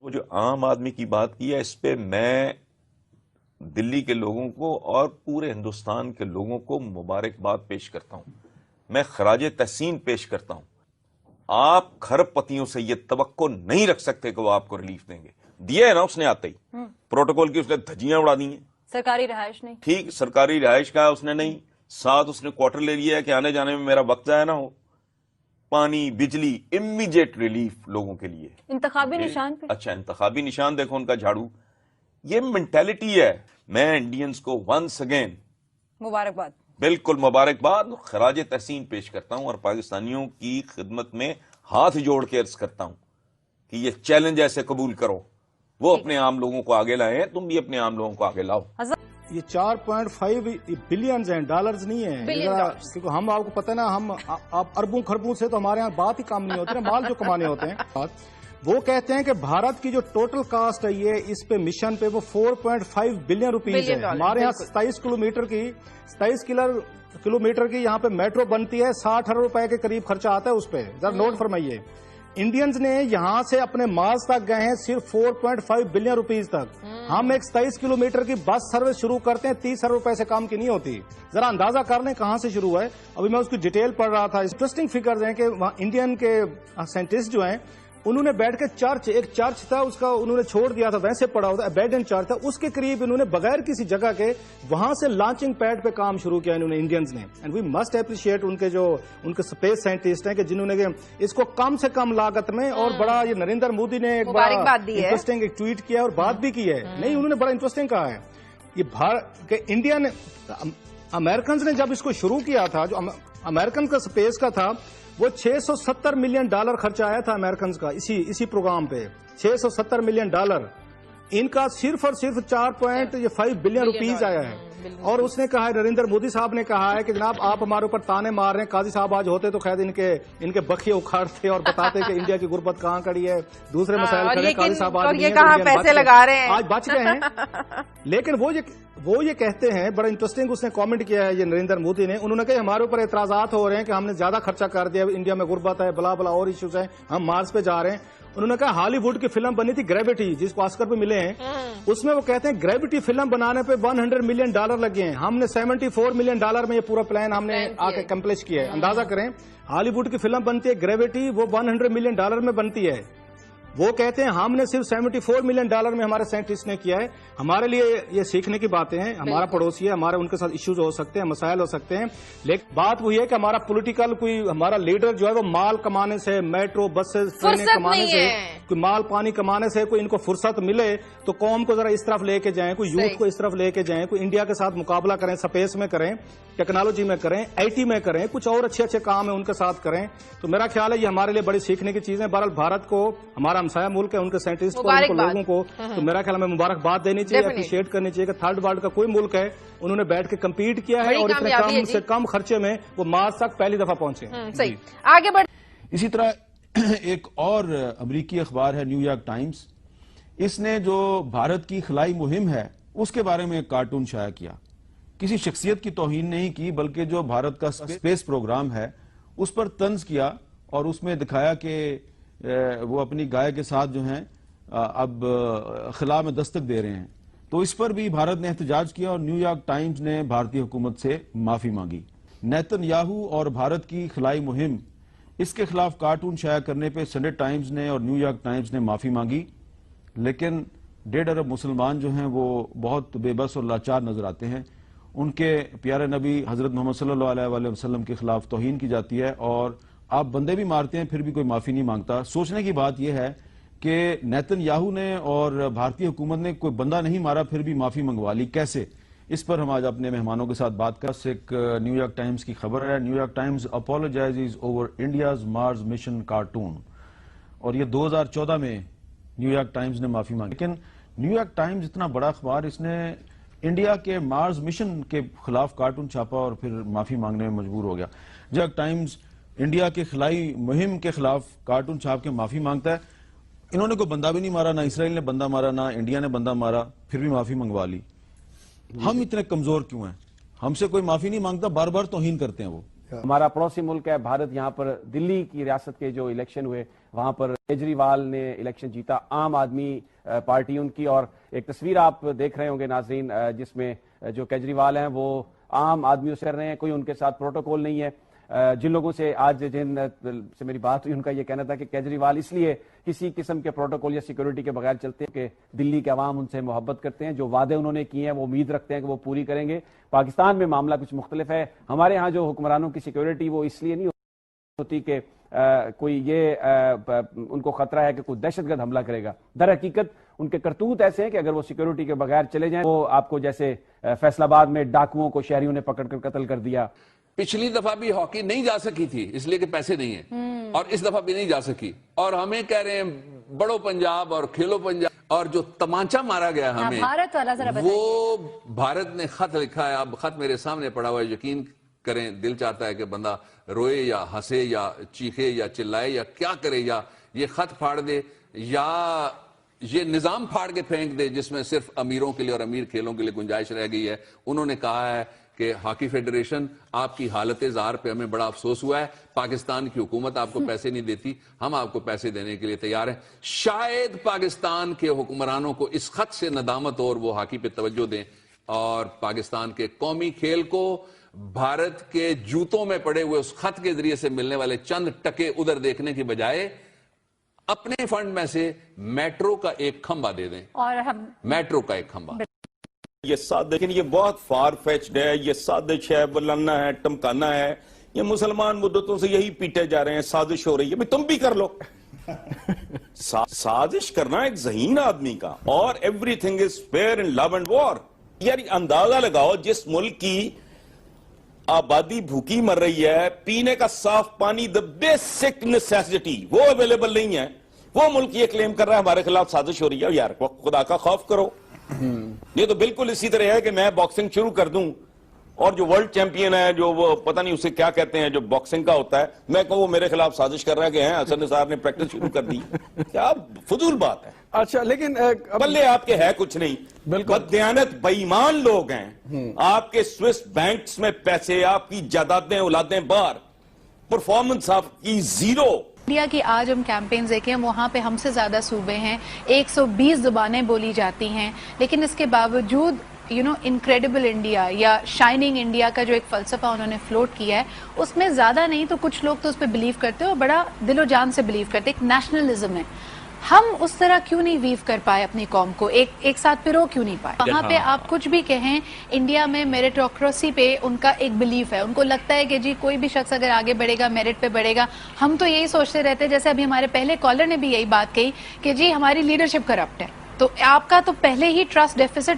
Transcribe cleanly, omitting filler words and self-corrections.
وہ جو عام آدمی کی بات کی ہے، اس پہ میں دلی کے لوگوں کو اور پورے ہندوستان کے لوگوں کو مبارکباد پیش کرتا ہوں. میں خراج تحسین پیش کرتا ہوں. آپ کھرب پتیوں سے یہ توقع نہیں رکھ سکتے کہ وہ آپ کو ریلیف دیں گے. دیا ہے نا اس نے آتے ہی پروٹوکول کی اس نے دھجیاں اڑا دی ہیں. سرکاری رہائش نہیں، ٹھیک، سرکاری رہائش کا اس نے نہیں، ساتھ اس نے کوارٹر لے لیا ہے کہ آنے جانے میں میرا وقت ضائع نہ ہو. پانی، بجلی، امیڈیٹ ریلیف لوگوں کے لیے. انتخابی نشان پہ اچھا، انتخابی نشان دیکھو ان کا جھاڑو. یہ مینٹیلٹی ہے. میں انڈینز کو ونس اگین مبارکباد، بالکل مبارکباد، خراج تحسین پیش کرتا ہوں اور پاکستانیوں کی خدمت میں ہاتھ جوڑ کے عرض کرتا ہوں کہ یہ چیلنج ایسے قبول کرو. وہ اپنے عام لوگوں کو آگے لائے ہیں، تم بھی اپنے عام لوگوں کو آگے لاؤ. یہ 4.5 بلینز ہیں، ڈالرز نہیں ہیں. کیونکہ ہم آپ کو پتہ نا، ہم اربوں خربوں سے تو ہمارے ہاں بات ہی کام نہیں ہوتی نا، مال جو کمانے ہوتے ہیں. وہ کہتے ہیں کہ بھارت کی جو ٹوٹل کاسٹ ہے یہ اس پہ مشن پہ وہ 4.5 بلین روپیز ہے. ہمارے یہاں 27 کلومیٹر کی یہاں پہ میٹرو بنتی ہے، 60 ارب روپے کے قریب خرچہ آتا ہے اس پہ. ذرا نوٹ فرمائیے، انڈینز نے یہاں سے اپنے مارس تک گئے ہیں صرف 4.5 بلین روپیز تک. ہم ایک 27 کلومیٹر کی بس سروس شروع کرتے ہیں، 30 ارب روپے سے کام کی نہیں ہوتی. ذرا اندازہ کر لیں کہاں سے شروع ہے. ابھی میں اس کی ڈیٹیل پڑھ رہا تھا. انٹرسٹنگ فگرز ہیں کہ وہاں انڈین کے سائنٹسٹ جو ہیں انہوں نے بیٹھ کے ایک چرچ تھا اس کا انہوں نے چھوڑ دیا تھا، ویسے پڑا ہوتا ابینڈن چرچ تھا، اس کے قریب انہوں نے بغیر کسی جگہ کے وہاں سے لانچنگ پیڈ پہ کام شروع کیا انہوں نے، انڈینز نے. اینڈ وی مسٹ اپریشیٹ ان کے اسپیس سائنٹسٹ ہیں کہ جنہوں نے اس کو کم سے کم لاگت میں اور بڑا. یہ نریندر مودی نے ایک بڑا انٹرسٹنگ ایک ٹویٹ کیا اور بات بھی کی ہے. نہیں، انہوں نے بڑا انٹرسٹنگ کہا ہے یہ کہ انڈیا نے، امریکنز نے جب اس کو شروع کیا تھا، جو امریکن کا اسپیس کا تھا، وہ $670 ملین خرچہ آیا تھا امریکنز کا اسی پروگرام پہ. $670 ملین. ان کا صرف اور صرف 4.5 بلین روپیز آیا ہے. اور اس نے کہا ہے، نریندر مودی صاحب نے کہا ہے کہ جناب آپ ہمارے اوپر تانے مار رہے ہیں. قاضی صاحب آج ہوتے تو خیر ان کے بخیے اکھاڑتے اور بتاتے کہ انڈیا کی غربت کہاں کھڑی ہے، دوسرے مسائل کھڑے. قاضی صاحب آج بچ گئے ہیں. لیکن وہ یہ کہتے ہیں، بڑا انٹرسٹنگ اس نے کامنٹ کیا ہے یہ نریندر مودی نے. انہوں نے کہا ہمارے اوپر اعتراضات ہو رہے ہیں کہ ہم نے زیادہ خرچہ کر دیا، انڈیا میں غربت ہے، بلا بلا اور ایشوز ہیں، ہم مارس پہ جا رہے ہیں. انہوں نے کہا ہالی ووڈ کی فلم بنی تھی گریوٹی، جس کو آسکر پہ ملے ہیں، اس میں وہ کہتے ہیں گریوٹی فلم بنانے پہ $100 ملین لگے ہیں. ہم نے $74 ملین میں یہ پورا پلان ہم نے آ کے کمپلیٹ کیا ہے. اندازہ کریں، ہالی ووڈ کی فلم بنتی ہے گریوٹی، وہ $100 ملین میں بنتی ہے. وہ کہتے ہیں ہم نے صرف $74 ملین میں ہمارے سائنٹسٹ نے کیا ہے. ہمارے لیے یہ سیکھنے کی باتیں ہیں. ہمارا پڑوسی ہے، ہمارے ان کے ساتھ ایشوز ہو سکتے ہیں، مسائل ہو سکتے ہیں، لیکن بات وہی ہے کہ ہمارا پولیٹیکل ہمارا لیڈر جو ہے وہ مال کمانے سے، میٹرو بسز ٹرینیں کمانے سے، کوئی مال پانی کمانے سے کوئی ان کو فرصت ملے تو قوم کو ذرا اس طرف لے کے جائیں، کوئی یوتھ کو اس طرف لے کے جائیں، کوئی انڈیا کے ساتھ مقابلہ کریں، سپیس میں کریں، ٹیکنالوجی میں کریں، آئی ٹی میں کریں، کچھ اور اچھے کام ہیں ان کے ساتھ کریں. تو میرا خیال ہے یہ ہمارے لیے بڑی سیکھنے کی چیزیں. بہرحال بھارت کو، ہمارا ہمسایہ ملک ہے، ان کے سائنٹسٹ کو، ان کو لوگوں کو تو میرا خیال میں مبارکباد دینی چاہیے، اپریشیٹ کرنی چاہیے کہ تھرڈ ورلڈ کا کوئی ملک ہے انہوں نے بیٹھ کے کمپیٹ کیا ہے اور اتنے کم سے کم خرچے میں وہ مارس تک پہلی دفعہ پہنچے. صحیح، آگے بڑھ. اسی طرح ایک اور امریکی اخبار ہے نیو یارک ٹائمز. اس نے جو بھارت کی خلائی مہم ہے اس کے بارے میں ایک کارٹون شائع کیا. کسی شخصیت کی توہین نہیں کی، بلکہ جو بھارت کا اسپیس پروگرام ہے اس پر طنز کیا اور اس میں دکھایا کہ وہ اپنی گائے کے ساتھ جو ہیں اب خلا میں دستک دے رہے ہیں. تو اس پر بھی بھارت نے احتجاج کیا اور نیو یارک ٹائمز نے بھارتی حکومت سے معافی مانگی. نیتن یاہو اور بھارت کی خلائی مہم، اس کے خلاف کارٹون شائع کرنے پہ سنڈے ٹائمز نے اور نیو یارک ٹائمز نے معافی مانگی. لیکن 1.5 ارب مسلمان جو ہیں وہ بہت بے بس اور لاچار نظر آتے ہیں. ان کے پیارے نبی حضرت محمد صلی اللہ علیہ وآلہ وسلم کے خلاف توہین کی جاتی ہے اور آپ بندے بھی مارتے ہیں پھر بھی کوئی معافی نہیں مانگتا. سوچنے کی بات یہ ہے کہ نیتن یاہو نے اور بھارتی حکومت نے کوئی بندہ نہیں مارا پھر بھی معافی منگوا لی، کیسے؟ اس پر ہم آج اپنے مہمانوں کے ساتھ بات کر. ایک نیو یارک ٹائمز کی خبر ہے، New York Times apologises over India's Mars mission cartoon. اور یہ 2014 میں نیو یارک ٹائمز نے معافی مانگی. لیکن نیو یارک ٹائمز اتنا بڑا اخبار، اس نے انڈیا کے مارس مشن کے خلاف کارٹون چھاپا اور پھر معافی مانگنے میں مجبور ہو گیا. نیو یارک ٹائمز انڈیا کے خلائی مہم کے خلاف کارٹون چھاپ کے معافی مانگتا ہے. انہوں نے کوئی بندہ بھی نہیں مارا، نہ اسرائیل نے بندہ مارا، نہ انڈیا نے بندہ مارا، پھر بھی معافی منگوا لی. ہم اتنے کمزور کیوں ہیں؟ ہم سے کوئی معافی نہیں مانگتا، بار بار توہین کرتے ہیں وہ. ہمارا پڑوسی ملک ہے بھارت، یہاں پر دلی کی ریاست کے جو الیکشن ہوئے وہاں پر کیجریوال نے الیکشن جیتا، عام آدمی پارٹی ان کی، اور ایک تصویر آپ دیکھ رہے ہوں گے ناظرین جس میں جو کیجریوال ہیں وہ عام آدمیوں سے کر رہے ہیں، کوئی ان کے ساتھ پروٹوکول نہیں ہے۔ جن لوگوں سے آج جن سے میری بات ہوئی ان کا یہ کہنا تھا کہ کیجریوال اس لیے کسی قسم کے پروٹوکول یا سیکورٹی کے بغیر چلتے ہیں کہ دلی کے عوام ان سے محبت کرتے ہیں، جو وعدے انہوں نے کیے ہیں وہ امید رکھتے ہیں کہ وہ پوری کریں گے۔ پاکستان میں معاملہ کچھ مختلف ہے، ہمارے ہاں جو حکمرانوں کی سیکورٹی وہ اس لیے نہیں ہوتی کہ کوئی یہ ان کو خطرہ ہے کہ کوئی دہشت گرد حملہ کرے گا، در حقیقت ان کے کرتوت ایسے ہیں کہ اگر وہ سیکورٹی کے بغیر چلے جائیں وہ آپ کو جیسے فیصل آباد میں ڈاکوؤں کو شہریوں نے پکڑ کر قتل کر دیا۔ پچھلی دفعہ بھی ہاکی نہیں جا سکی تھی اس لیے کہ پیسے نہیں ہیں، اور اس دفعہ بھی نہیں جا سکی، اور ہمیں کہہ رہے ہیں بڑو پنجاب اور کھیلو پنجاب، اور جو تمانچہ مارا گیا ہمیں بھارت والا ذرا بتائیے۔ وہ بھارت نے خط لکھا ہے، اب خط میرے سامنے پڑا ہوا ہے، یقین کریں دل چاہتا ہے کہ بندہ روئے یا ہنسے یا چیخے یا چلائے یا کیا کرے، یا یہ خط پھاڑ دے یا یہ نظام پھاڑ کے پھینک دے جس میں صرف امیروں کے لیے اور امیر کھیلوں کے لیے گنجائش رہ گئی ہے۔ انہوں نے کہا ہے کہ ہاکی فیڈریشن آپ کی حالت زار پہ ہمیں بڑا افسوس ہوا ہے، پاکستان کی حکومت آپ کو پیسے نہیں دیتی، ہم آپ کو پیسے دینے کے لیے تیار ہیں۔ شاید پاکستان کے حکمرانوں کو اس خط سے ندامت اور وہ ہاکی پہ توجہ دیں اور پاکستان کے قومی کھیل کو بھارت کے جوتوں میں پڑے ہوئے اس خط کے ذریعے سے ملنے والے چند ٹکے ادھر دیکھنے کی بجائے اپنے فنڈ میں سے میٹرو کا ایک کھمبا دے دیں، اور ہم میٹرو کا ایک کھمبا۔ یہ لیکن یہ بہت فار فیچڈ ہے، یہ سازش ہے، بلانا ہے، ٹمکانا ہے، یہ مسلمان مدتوں سے یہی پیٹے جا رہے ہیں، سازش ہو رہی ہے، تم بھی کر لو۔ سازش کرنا ایک ذہین آدمی کا، اور everything is fair in love and war. یار اندازہ لگاؤ جس ملک کی آبادی بھوکی مر رہی ہے، پینے کا صاف پانی دا بیسک نیسیسٹی وہ اویلیبل نہیں ہے، وہ ملک یہ کلیم کر رہا ہے ہمارے خلاف سازش ہو رہی ہے۔ یار خدا کا خوف کرو۔ یہ تو بالکل اسی طرح ہے کہ میں باکسنگ شروع کر دوں اور جو ورلڈ چیمپئن ہے، جو وہ پتہ نہیں اسے کیا کہتے ہیں جو باکسنگ کا ہوتا ہے، میں کہوں وہ میرے خلاف سازش کر رہا ہے کہ ہیں حسن نثار نے پریکٹس شروع کر دی، کیا فضول بات ہے۔ اچھا لیکن بلے آپ کے ہے کچھ نہیں، بددیانت بے ایمان لوگ ہیں، آپ کے سوئس بینکس میں پیسے، آپ کی جائیدادیں اولادیں باہر، پرفارمنس آپ کی زیرو۔ انڈیا کی آج ہم کیمپینز دیکھیں، وہاں پہ ہم سے زیادہ صوبے ہیں، 120 زبانیں بولی جاتی ہیں، لیکن اس کے باوجود انکریڈیبل انڈیا یا شائننگ انڈیا کا جو ایک فلسفہ انہوں نے فلوٹ کیا ہے، اس میں زیادہ نہیں تو کچھ لوگ تو اس پہ بلیو کرتے ہیں اور بڑا دل و جان سے بلیو کرتے ہیں، ایک نیشنلزم ہے۔ ہم اس طرح کیوں نہیں ویو کر پائے اپنی قوم کو، ایک ساتھ پرو کیوں نہیں پائے؟ وہاں پہ آپ کچھ بھی کہیں، انڈیا میں میرٹوکریسی پہ ان کا ایک بلیف ہے، ان کو لگتا ہے کہ جی کوئی بھی شخص اگر آگے بڑھے گا میرٹ پہ بڑھے گا۔ ہم تو یہی سوچتے رہتے ہیں، جیسے ابھی ہمارے پہلے کالر نے بھی یہی بات کہی کہ جی ہماری لیڈرشپ کرپٹ ہے، تو آپ کا تو پہلے ہی ٹرسٹ ڈیفیسٹ